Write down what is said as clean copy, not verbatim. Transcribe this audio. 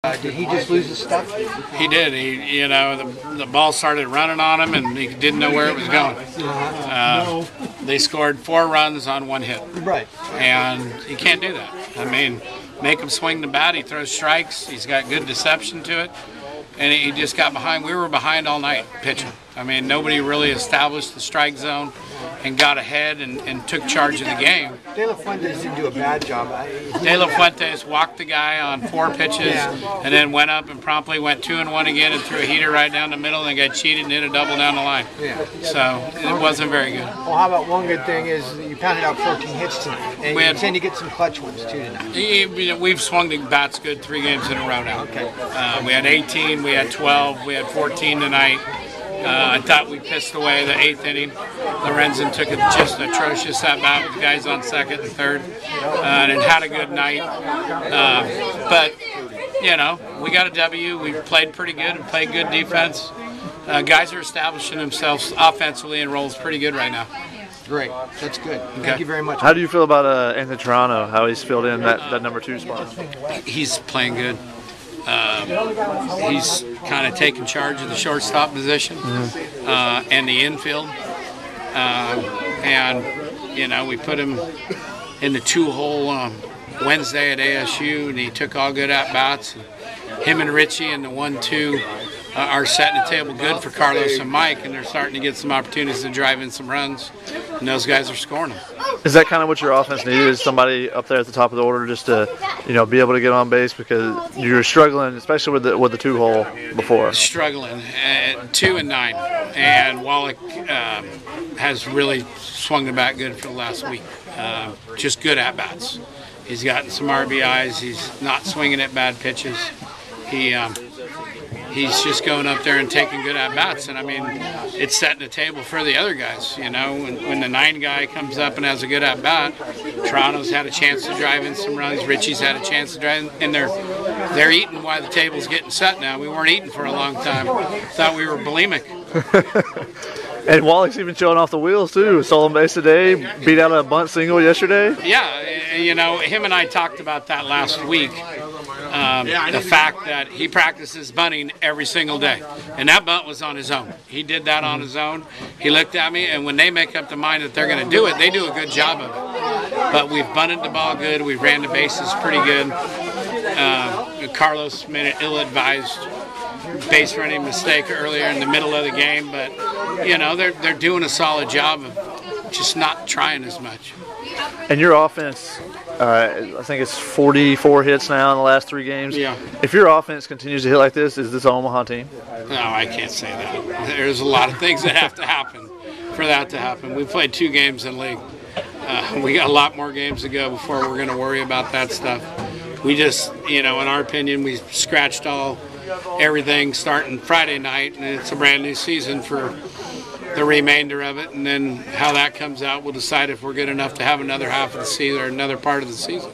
Did he just lose his stuff? He did. The ball started running on him, and he didn't know where it was going. They scored 4 runs on 1 hit. Right. And you can't do that. I mean, make him swing the bat. He throws strikes. He's got good deception to it. And he just got behind. We were behind all night pitching. I mean, nobody really established the strike zone and got ahead and took charge of the game. De La Fuentes didn't do a bad job. De La Fuentes walked the guy on 4 pitches and then went up and promptly went 2-1 again and threw a heater right down the middle and got cheated and hit a double down the line. Yeah. So it wasn't very good. Well, how about one good thing is you pounded out 14 hits tonight, and you tend to get some clutch ones too tonight. We've swung the bats good 3 games in a row now. Okay. We had 18, we had 12, we had 14 tonight. I thought we pissed away the 8th inning. Lorenzen took a just atrocious at bat with guys on 2nd and 3rd, and had a good night. But we got a W. We played pretty good and played good defense. Guys are establishing themselves offensively and roles pretty good right now. Great, that's good. Thank you very much. How do you feel about Anthony Toronto? How he's filled in that number 2 spot? He's playing good. He's kind of taken charge of the shortstop position and the infield. We put him in the 2-hole on Wednesday at ASU, and he took all good at-bats. Him and Richie and the 1-2 are setting the table good for Carlos and Mike, and they're starting to get some opportunities to drive in some runs, and those guys are scoring them. Is that kind of what your offense needed? Is somebody up there at the top of the order just to, be able to get on base, because you were struggling, especially with the 2-hole before? Struggling at 2 and 9, and Wallach has really swung the bat good for the last week. Just good at bats. He's gotten some RBIs. He's not swinging at bad pitches. He's just going up there and taking good at-bats, and I mean, it's setting the table for the other guys. When the 9 guy comes up and has a good at-bat, Toronto's had a chance to drive in some runs, Richie's had a chance to drive in, and they're eating while the table's getting set now. We weren't eating for a long time. Thought we were bulimic. And Wallach's even showing off the wheels too. Stolen base today, beat out a bunt single yesterday. Yeah, him and I talked about that last week. The fact that he practices bunting every single day, and that bunt was on his own. He did that on his own. He looked at me, and when they make up their mind that they're going to do it, they do a good job of it. But we've bunted the ball good. We ran the bases pretty good. Carlos made an ill-advised base running mistake earlier in the middle of the game, but they're doing a solid job of just not trying as much. And your offense, I think it's 44 hits now in the last 3 games. Yeah. If your offense continues to hit like this, is this an Omaha team? No, I can't say that. There's a lot of things that have to happen for that to happen. We played 2 games in league. We got a lot more games to go before we're going to worry about that stuff. We just, in our opinion, we scratched everything starting Friday night, and it's a brand new season for the remainder of it, and then how that comes out will decide if we're good enough to have another half of the season or another part of the season.